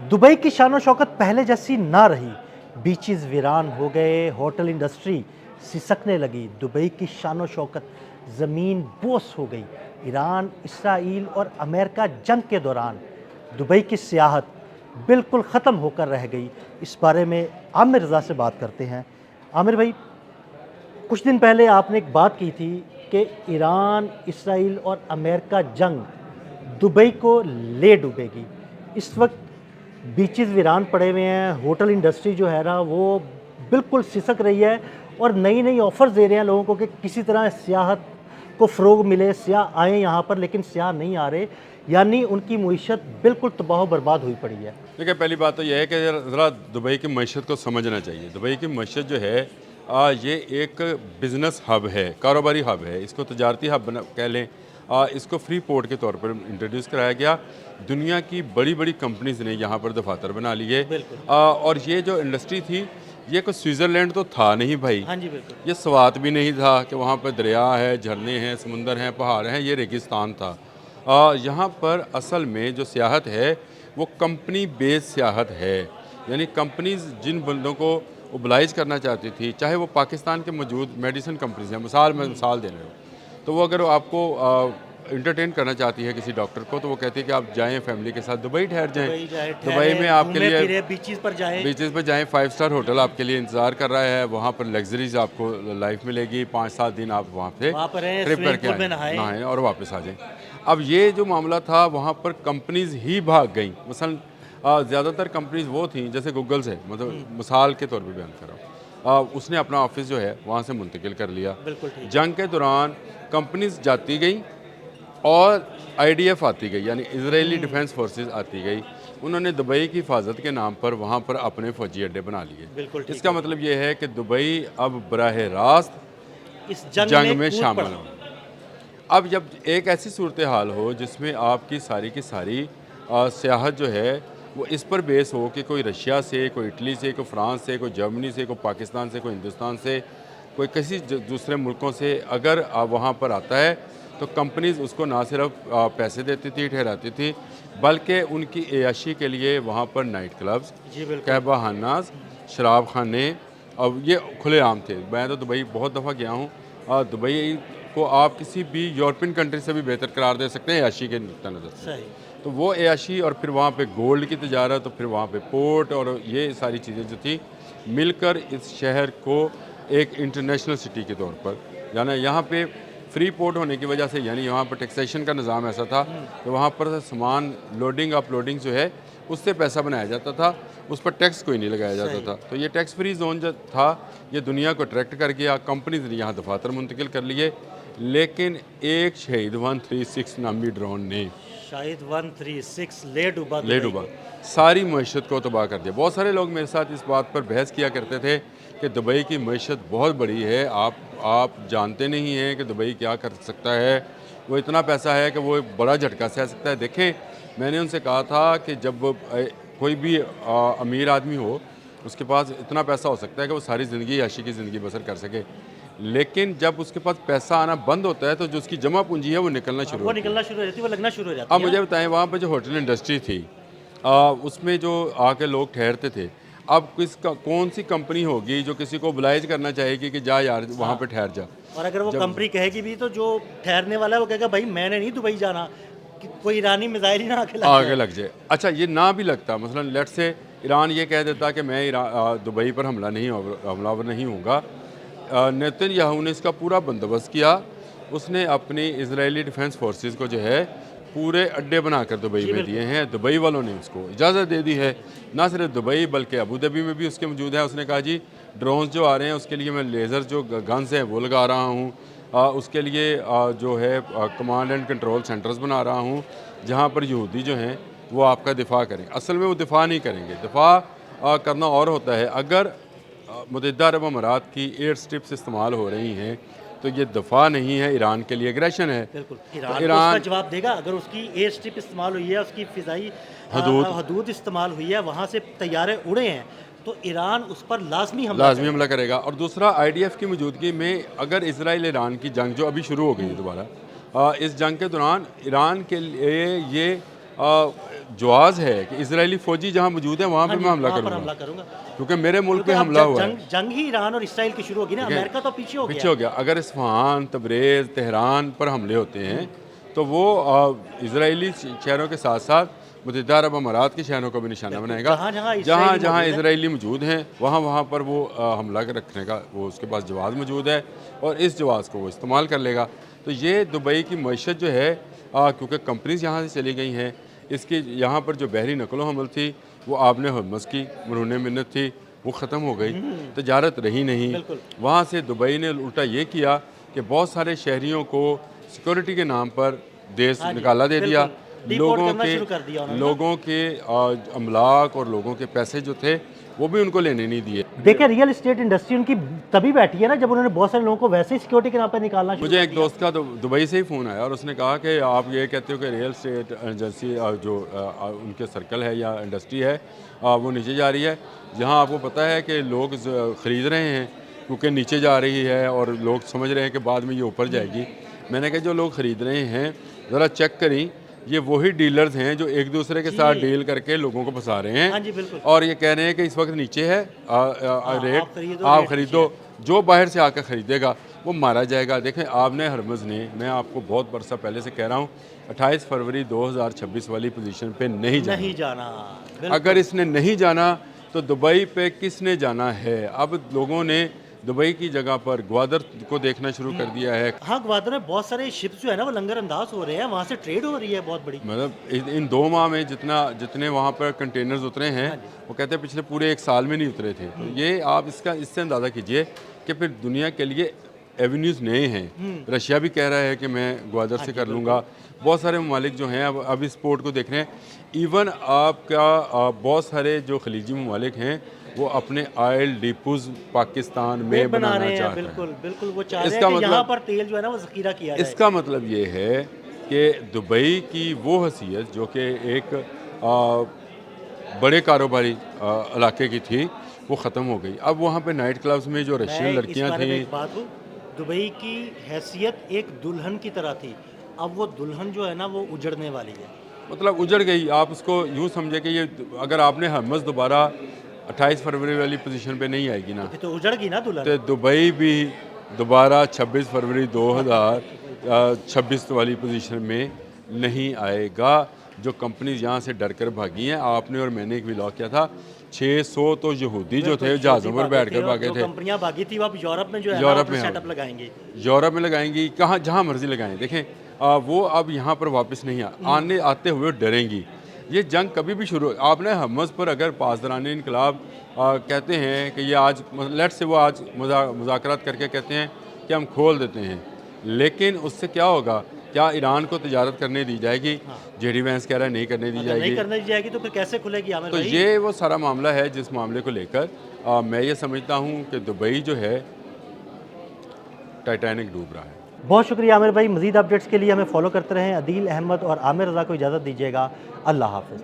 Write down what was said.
Dubai की शान शौकत पहले जैसी ना रही। बीचेस वीरान हो गए, होटल इंडस्ट्री सिसकने लगी। दुबई की शान शौकत ज़मीन बोस हो गई। ईरान, इसराइल और अमेरिका जंग के दौरान दुबई की सियाहत बिल्कुल ख़त्म होकर रह गई। इस बारे में आमिर रज़ा से बात करते हैं। आमिर भाई, कुछ दिन पहले आपने एक बात की थी कि ईरान, इसराइल और अमेरिका जंग दुबई को ले डूबेगी। इस वक्त बीचेस वीरान पड़े हुए हैं, होटल इंडस्ट्री जो है ना वो बिल्कुल सिसक रही है और नई नई ऑफ़र्स दे रहे हैं लोगों को कि किसी तरह सियाहत को फ़रोग़ मिले, सियाह आएँ यहाँ पर, लेकिन सियाह नहीं आ रहे, यानी उनकी मईशत बिल्कुल तबाह बर्बाद हुई पड़ी है। देखिए, पहली बात तो यह है कि ज़रा दुबई की मईशत को समझना चाहिए। दुबई की मईशत जो है ये एक बिज़नेस हब है, कारोबारी हब है, इसको तजारती हब बना कह लें। इसको फ्री पोर्ट के तौर पर इंट्रोड्यूस कराया गया। दुनिया की बड़ी बड़ी कंपनीज़ ने यहाँ पर दफातर बना लिए। और ये जो इंडस्ट्री थी, ये कोई स्विट्ज़रलैंड तो था नहीं भाई। हाँ जी, बिल्कुल। ये स्वात भी नहीं था कि वहाँ पर दरिया है, झरने हैं, समुंदर हैं, पहाड़ हैं। ये रेगिस्तान था। यहाँ पर असल में जो सियाहत है वो कंपनी बेस्ड सियाहत है। यानी कंपनीज जिन बंदों को ओबलाइज करना चाहती थी, चाहे वो पाकिस्तान के मौजूद मेडिसिन कंपनीज हैं, मिसाल दे रहे हो, तो वो अगर आपको इंटरटेन करना चाहती है किसी डॉक्टर को, तो वो कहती है कि आप जाएं फैमिली के साथ दुबई ठहर जाएं। दुबई में आपके लिए बीचेस पर जाएं। बीचेस पर जाएं, 5 स्टार होटल आपके लिए इंतज़ार कर रहा है। वहाँ पर लग्जरीज आपको लाइफ मिलेगी। 5-7 दिन आप वहाँ पे ट्रिप करके नहाएं और वापस आ जाएं। अब ये जो मामला था, वहाँ पर कंपनीज ही भाग गई। मसलन ज़्यादातर कंपनीज वो थी जैसे गूगल से, मतलब मिसाल के तौर पे बयान कर रहा हूँ, उसने अपना ऑफिस जो है वहाँ से मुंतकिल कर लिया। जंग के दौरान कंपनीज जाती गई और IDF आती गई, यानी इजरायली डिफेंस फोर्सेस आती गई। उन्होंने दुबई की हिफाजत के नाम पर वहाँ पर अपने फौजी अड्डे बना लिए। इसका मतलब ये है कि दुबई अब बराह रास्त इस जंग में शामिल हो। अब जब एक ऐसी सूरत हाल हो जिसमें आपकी सारी की सारी सियाहत जो है वो इस पर बेस हो कि कोई रशिया से, कोई इटली से, कोई फ्रांस से, कोई जर्मनी से, कोई पाकिस्तान से, कोई हिंदुस्तान से, कोई किसी दूसरे मुल्कों से अगर वहाँ पर आता है, तो कंपनीज उसको ना सिर्फ पैसे देती थी, ठहराती थी, बल्कि उनकी एयाशी के लिए वहाँ पर नाइट क्लब्स, कहवा खानास, शराब खाने, अब ये खुले आम थे। मैं तो दुबई बहुत दफ़ा गया हूँ। दुबई को आप किसी भी यूरोपियन कंट्री से भी बेहतर करार दे सकते हैं एयाशी के नुक्ता नज़र से। तो वो एयाशी, और फिर वहाँ पे गोल्ड की तजारत, तो फिर वहाँ पे पोर्ट, और ये सारी चीज़ें जो थी मिलकर इस शहर को एक इंटरनेशनल सिटी के तौर पर, यानी यहाँ पे फ्री पोर्ट होने की वजह से, यानी यहाँ पर टैक्सेशन का निज़ाम ऐसा था कि वहाँ पर सामान लोडिंग अपलोडिंग जो है उससे पैसा बनाया जाता था, उस पर टैक्स कोई नहीं लगाया जाता था। तो ये टैक्स फ्री जोन जो था, ये दुनिया को अट्रैक्ट कर गया। कंपनीज ने यहाँ दफातर मुंतकिल कर लिए, लेकिन एक शहीद 136 नामी ड्रोन ने शायद 136 ले डूबा सारी मईशत को तबाह कर दिया। बहुत सारे लोग मेरे साथ इस बात पर बहस किया करते थे कि दुबई की मईशत बहुत बड़ी है, आप जानते नहीं हैं कि दुबई क्या कर सकता है, वो इतना पैसा है कि वो एक बड़ा झटका सह सकता है। देखें, मैंने उनसे कहा था कि जब कोई भी अमीर आदमी हो, उसके पास इतना पैसा हो सकता है कि वो सारी ज़िंदगी याशी की ज़िंदगी बसर कर सके, लेकिन जब उसके पास पैसा आना बंद होता है तो जो उसकी जमा पूंजी है वो निकलना शुरू हो जाती है, वो लगना शुरू हो जाती है। अब मुझे बताएं, वहाँ पर जो होटल इंडस्ट्री थी, उसमें जो आके लोग ठहरते थे, अब कौन सी कंपनी होगी जो किसी को ओबलाइज करना चाहेगी कि जा यार वहाँ पे ठहर जा। और अगर वो कंपनी कहेगी भी, तो जो ठहरने वाला है वो कहेगा भाई मैंने नहीं दुबई जाना, कि कोई ईरानी मिसाइल ही ना आगे लग जाए। अच्छा, ये ना भी लगता, मसलन लेट से ईरान ये कह देता कि मैं दुबई पर हमलावर नहीं होगा, नेतन्याहू ने इसका पूरा बंदोबस्त किया। उसने अपनी इजरायली डिफेंस फोर्सेस को जो है पूरे अड्डे बनाकर दुबई में दिए हैं। दुबई वालों ने उसको इजाज़त दे दी है। ना सिर्फ दुबई बल्कि अबू धाबी में भी उसके मौजूद है। उसने कहा जी ड्रोन्स जो आ रहे हैं उसके लिए मैं लेज़र जो गन्स हैं वो लगा रहा हूँ, उसके लिए जो है कमांड एंड कंट्रोल सेंटर्स बना रहा हूँ, जहाँ पर यहूदी जो हैं वो आपका दिफा करें। असल में वो दिफा नहीं करेंगे, दिफा करना और होता है। अगर मुत्तहिदा अरब अमारात की एयर स्ट्रिप्स इस्तेमाल हो रही हैं तो ये दफ़ा नहीं है, ईरान के लिए एग्रेशन है। बिल्कुल, ईरान उसका जवाब देगा। अगर उसकी एयर स्ट्रिप इस्तेमाल हुई है, उसकी फ़िज़ाई हदूद इस्तेमाल हुई है, वहाँ से तैयारे उड़े हैं, तो ईरान उस पर लाजमी हमला करेगा। और दूसरा, IDF की मौजूदगी में अगर इसराइल ईरान की जंग जो अभी शुरू हो गई है दोबारा, इस जंग के दौरान ईरान के लिए ये जवाज़ है कि इजरायली फ़ौजी जहाँ मौजूद है वहाँ पे मैं हमला वहाँ पर करूँगा, हमला करूंगा क्योंकि मेरे मुल्क पे क्योंकि अब हमला हुआ है। जंग ही ईरान और इसराइल की शुरू होगी ना, ठीक है? अमेरिका तो पीछे हो पीछे गया हो गया। अगर इस्फ़हान, तब्रेज़, तेहरान पर हमले होते हैं तो वो इजरायली शहरों के साथ साथ मुत्तहिदा अरब अमारात के शहरों को भी निशाना बनाएगा। जहाँ जहाँ इसराइली जहाँ मौजूद है। इजरायली मौजूद हैं वहाँ वहाँ पर वो हमला कर रखने का वो उसके पास जवाज़ मौजूद है और इस जवाज़ को वो इस्तेमाल कर लेगा। तो ये दुबई की मईशत जो है, क्योंकि कंपनीज यहाँ से चली गई हैं, इसकी यहाँ पर जो बहरी नकलो हमल थी वो आपने हरमज़ की मरून मिन्नत थी, वो ख़त्म हो गई, तजारत रही नहीं। बिल्कुल। वहाँ से दुबई ने उल्टा ये किया कि बहुत सारे शहरियों को सिक्योरिटी के नाम पर देश हाँ जी, निकाला दे दिया। बिल्कुल। डिपोर्ट करना शुरू कर दिया उन्होंने ना। लोगों के अमलाक और लोगों के पैसे जो थे वो भी उनको लेने नहीं दिए। देखिए रियल एस्टेट इंडस्ट्री उनकी तभी बैठी है ना जब उन्होंने बहुत सारे लोगों को वैसे ही सिक्योरिटी के नाम पर निकालना शुरू मुझे कर एक दिया। दोस्त का तो दुबई से ही फ़ोन आया और उसने कहा कि आप ये कहते हो कि रियल एस्टेट एजेंसी जो उनके सर्कल है या इंडस्ट्री है वो नीचे जा रही है, जहां आपको पता है कि लोग ख़रीद रहे हैं क्योंकि नीचे जा रही है और लोग समझ रहे हैं कि बाद में ये ऊपर जाएगी। मैंने कहा जो लोग ख़रीद रहे हैं ज़रा चेक करें, ये वही डीलर्स हैं जो एक दूसरे के साथ डील करके लोगों को फंसा रहे हैं। हाँ जी, बिल्कुल। और ये कह रहे हैं कि इस वक्त नीचे है रेट, खरीदो, आप रेट खरीदो, जो बाहर से आकर ख़रीदेगा वो मारा जाएगा। देखें आपने हरमज़ ने, मैं आपको बहुत बरसा पहले से कह रहा हूँ, 28 फरवरी 2026 वाली पोजीशन पे नहीं जाना। नहीं जाना। अगर इसने नहीं जाना तो दुबई पे किसने जाना है? अब लोगों ने दुबई की जगह पर ग्वादर को देखना शुरू कर दिया है। हाँ, ग्वादर में बहुत सारे शिप्स जो है ना वो लंगर अंदाज हो रहे हैं, वहाँ से ट्रेड हो रही है बहुत बड़ी। मतलब इन 2 माह में जितने वहाँ पर कंटेनर्स उतरे हैं वो कहते हैं पिछले पूरे 1 साल में नहीं उतरे थे। तो ये आप इससे अंदाज़ा कीजिए कि फिर दुनिया के लिए एवेन्यूज़ नए हैं। रशिया भी कह रहा है कि मैं ग्वादर से कर लूँगा। बहुत सारे ममालिक जो हैं अब इस पोर्ट को देख रहे हैं। इवन आपका बहुत सारे जो खलीजी ममालिक हैं वो अपने ऑयल डिपोज पाकिस्तान में बना बनाना रहे चाह हैं, रहे हैं। बिल्कुल बिल्कुल। वो चाह रहे इसका हैं कि यहाँ मतलब पर तेल जो है ना वो ज़ख़ीरा किया जाए। इसका मतलब ये है कि दुबई की वो हैसियत जो कि एक बड़े कारोबारी इलाके की थी वो ख़त्म हो गई। अब वहाँ पे नाइट क्लब्स में जो रशियन मैं इस लड़कियाँ बारे में थीं, एक बात हूँ, दुबई की हैसियत एक दुल्हन की तरह थी, अब वो दुल्हन जो है ना वो उजड़ने वाली है। मतलब उजड़ गई। आप उसको यूँ समझे कि ये अगर आपने हरमज़ दोबारा 28 फरवरी वाली पोजीशन पे नहीं आएगी ना, फिर तो उजड़ गई ना दुल्हन। तो दुबई भी दोबारा 26 फरवरी 2026 वाली पोजीशन में नहीं आएगा। जो कंपनीज यहाँ से डर कर भागी हैं, आपने और मैंने एक व्लॉग किया था, 600 तो यहूदी जो थे जहाज़ों पर बैठ कर भागे थे। कंपनियां भागी थी वो अब यूरोप में जो है यूरोप ना में सेटअप लगाएंगे। यूरोप में लगाएंगी, कहाँ जहाँ मर्जी लगाएं। देखें वो अब यहाँ पर वापस नहीं आते हुए डरेंगी। ये जंग कभी भी शुरू, आपने हमस पर अगर पासदारान इनकलाब कहते हैं कि ये आज लेट से वो आज मुज़ाकरात करके कहते हैं कि हम खोल देते हैं, लेकिन उससे क्या होगा? क्या ईरान को तजारत करने दी जाएगी? जेडी वैंस कह रहा है नहीं करने दी अगर जाएगी। नहीं करने दी जाएगी तो फिर कैसे खुलेगी आमिर तो भाई? ये वो सारा मामला है जिस मामले को लेकर मैं ये समझता हूँ कि दुबई जो है टाइटैनिक डूब रहा है। बहुत शुक्रिया आमिर भाई। मज़ीद अपडेट्स के लिए हमें फॉलो करते रहें। अदील अहमद और आमिर रज़ा को इजाज़त दीजिएगा। अल्लाह हाफ़िज़।